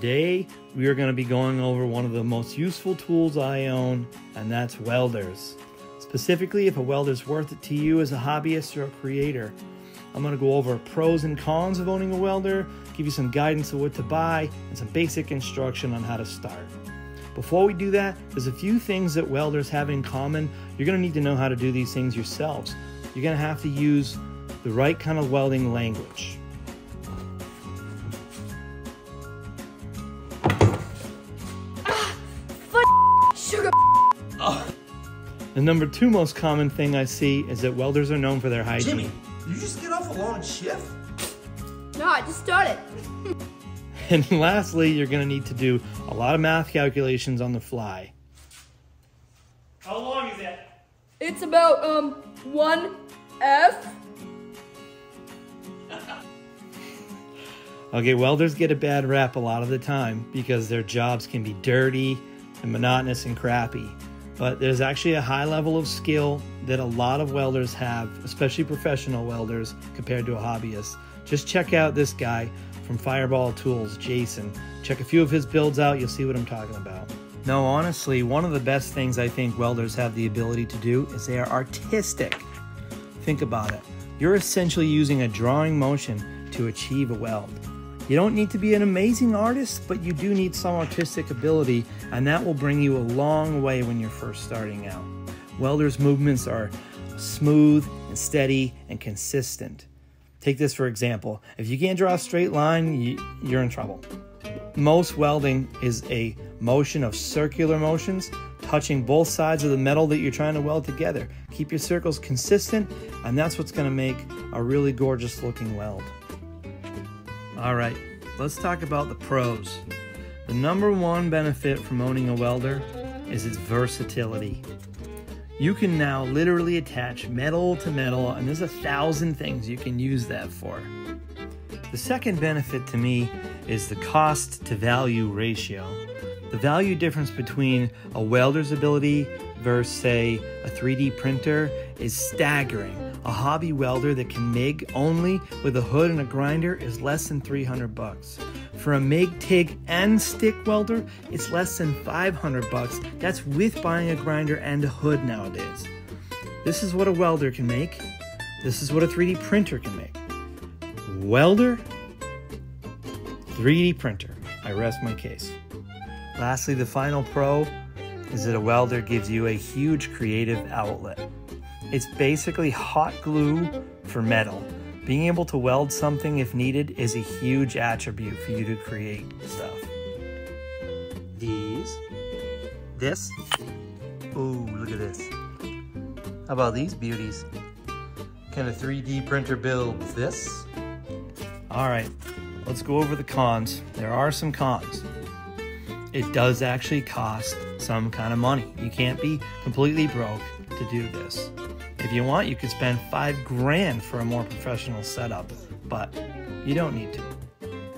Today, we are going to be going over one of the most useful tools I own, and that's welders. Specifically, if a welder's worth it to you as a hobbyist or a creator. I'm going to go over pros and cons of owning a welder, give you some guidance of what to buy, and some basic instruction on how to start. Before we do that, there's a few things that welders have in common. You're going to need to know how to do these things yourselves. You're going to have to use the right kind of welding language. Sugar. Oh. The number 2 most common thing I see is that welders are known for their hygiene. Jimmy, did you just get off a long shift? No, I just started. And lastly, you're going to need to do a lot of math calculations on the fly. How long is that? It's about 1F. Okay, welders get a bad rap a lot of the time because their jobs can be dirty and monotonous and crappy. But there's actually a high level of skill that a lot of welders have, especially professional welders, compared to a hobbyist. Just check out this guy from Fireball Tools, Jason. Check a few of his builds out, you'll see what I'm talking about. No, honestly, one of the best things I think welders have the ability to do is they are artistic. Think about it. You're essentially using a drawing motion to achieve a weld. You don't need to be an amazing artist, but you do need some artistic ability, and that will bring you a long way when you're first starting out. Welders' movements are smooth and steady and consistent. Take this for example. If you can't draw a straight line, you're in trouble. Most welding is a motion of circular motions, touching both sides of the metal that you're trying to weld together. Keep your circles consistent, and that's what's going to make a really gorgeous looking weld. All right, let's talk about the pros. The number 1 benefit from owning a welder is its versatility. You can now literally attach metal to metal, and there's 1,000 things you can use that for. The second benefit to me is the cost to value ratio. The value difference between a welder's ability versus, say, a 3D printer is staggering. A hobby welder that can MIG only with a hood and a grinder is less than $300. For a MIG, TIG, and stick welder, it's less than $500. That's with buying a grinder and a hood nowadays. This is what a welder can make. This is what a 3D printer can make. Welder, 3D printer. I rest my case. Lastly, the final pro is that a welder gives you a huge creative outlet. It's basically hot glue for metal. Being able to weld something if needed is a huge attribute for you to create stuff. This. Ooh, look at this. How about these beauties? Can a 3D printer build this? All right, let's go over the cons. There are some cons. It does actually cost some kind of money. You can't be completely broke to do this. If you want, you could spend $5 grand for a more professional setup, but you don't need to.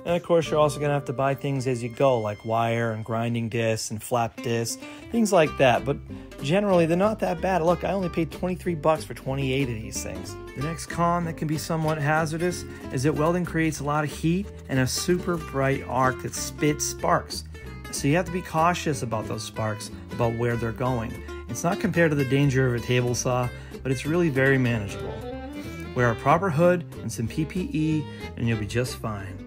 And of course, you're also gonna have to buy things as you go, like wire and grinding discs and flap discs, things like that. But generally, they're not that bad. Look, I only paid 23 bucks for 28 of these things. The next con that can be somewhat hazardous is that welding creates a lot of heat and a super bright arc that spits sparks. So you have to be cautious about those sparks, about where they're going. It's not compared to the danger of a table saw, but it's really very manageable. Wear a proper hood and some PPE and you'll be just fine.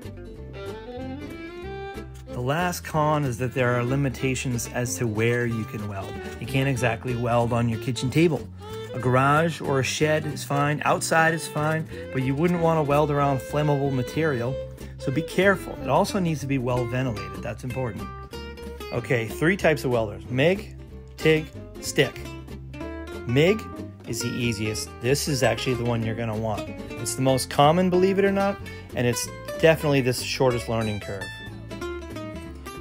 The last con is that there are limitations as to where you can weld. You can't exactly weld on your kitchen table. A garage or a shed is fine, outside is fine, but you wouldn't want to weld around flammable material, so be careful. It also needs to be well ventilated, that's important. Okay, 3 types of welders: MIG, TIG, stick. MIG is the easiest. This is actually the one you're going to want. It's the most common, believe it or not, and it's definitely the shortest learning curve.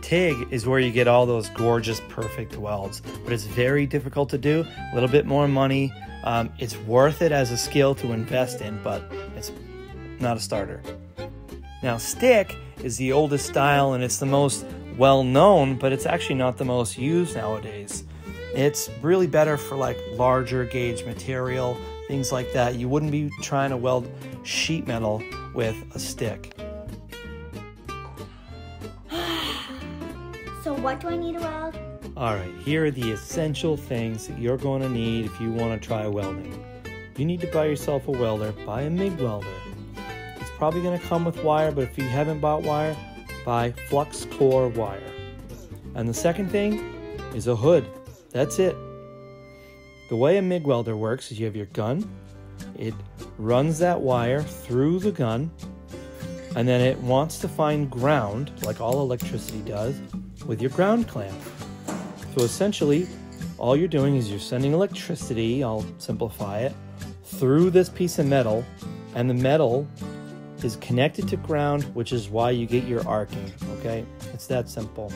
TIG is where you get all those gorgeous, perfect welds, but it's very difficult to do, a little bit more money. It's worth it as a skill to invest in, but it's not a starter. Now, stick is the oldest style, and it's the most well-known, but it's actually not the most used nowadays. It's really better for like larger gauge material, things like that. You wouldn't be trying to weld sheet metal with a stick. So what do I need to weld? Alright, here are the essential things that you're going to need if you want to try welding. You need to buy yourself a welder. Buy a MIG welder. It's probably going to come with wire, but if you haven't bought wire, buy flux core wire. And the second thing is a hood. That's it. The way a MIG welder works is you have your gun. It runs that wire through the gun, and then it wants to find ground, like all electricity does, with your ground clamp. So essentially, all you're doing is you're sending electricity, I'll simplify it, through this piece of metal, and the metal is connected to ground, which is why you get your arcing, okay? It's that simple.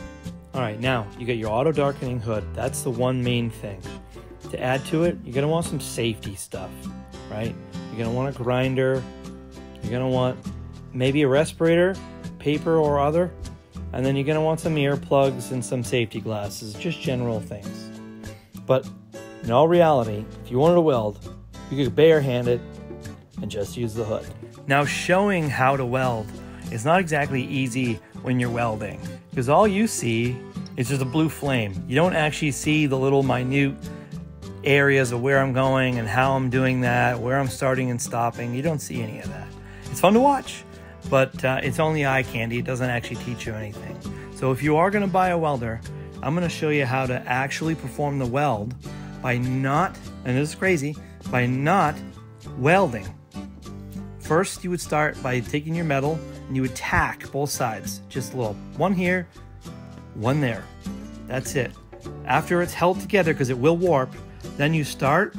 All right, now you get your auto darkening hood. That's the one main thing. To add to it, you're gonna want some safety stuff, right? You're gonna want a grinder, you're gonna want maybe a respirator, paper or other, and then you're gonna want some earplugs and some safety glasses, just general things. But in all reality, if you wanted to weld, you could barehand it and just use the hood. Now, showing how to weld is not exactly easy when you're welding, because all you see is just a blue flame. You don't actually see the little minute areas of where I'm going and how I'm doing that, where I'm starting and stopping. You don't see any of that. It's fun to watch, but it's only eye candy. It doesn't actually teach you anything. So if you are going to buy a welder, I'm going to show you how to actually perform the weld by not, and this is crazy, by not welding. First, you would start by taking your metal and you would tack both sides. Just a little, one here, one there. That's it. After it's held together, because it will warp, then you start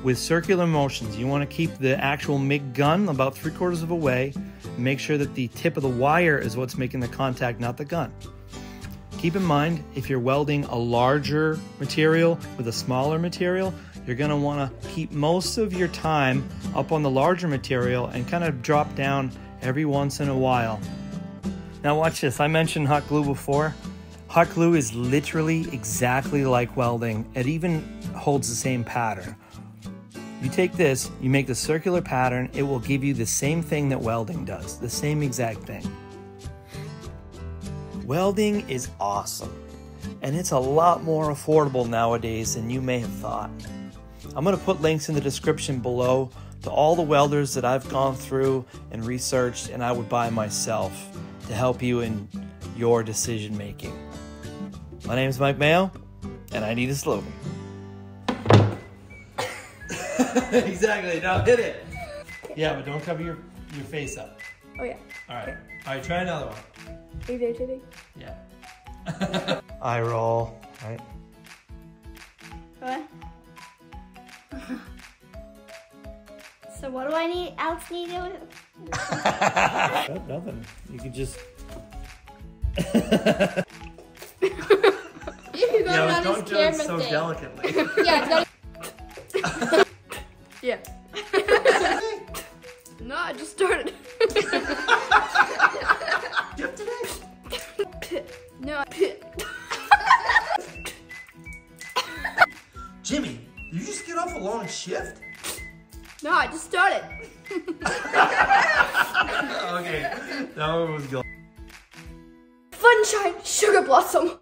with circular motions. You want to keep the actual MIG gun about 3/4 of a way. Make sure that the tip of the wire is what's making the contact, not the gun. Keep in mind, if you're welding a larger material with a smaller material, you're going to want to keep most of your time up on the larger material and kind of drop down every once in a while. Now watch this. I mentioned hot glue before. Hot glue is literally exactly like welding. It even holds the same pattern. You take this, you make the circular pattern, it will give you the same thing that welding does, the same exact thing. Welding is awesome, and it's a lot more affordable nowadays than you may have thought. I'm going to put links in the description below to all the welders that I've gone through and researched and I would buy myself to help you in your decision making. My name is Mike Mayo, and I need a slogan. Exactly, now hit it. Yeah, but don't cover your face up. Oh yeah. All right, all right, try another one. Are you there, Timmy? Yeah. Eye roll, right? What? So what do I need else need to do? Nothing. You can just. Yeah, don't do it so delicately. Yeah, yeah. No, I just started. No. Jimmy, did you just get off a long shift? No, I just started. Okay, that one was good. Sunshine, sugar blossom.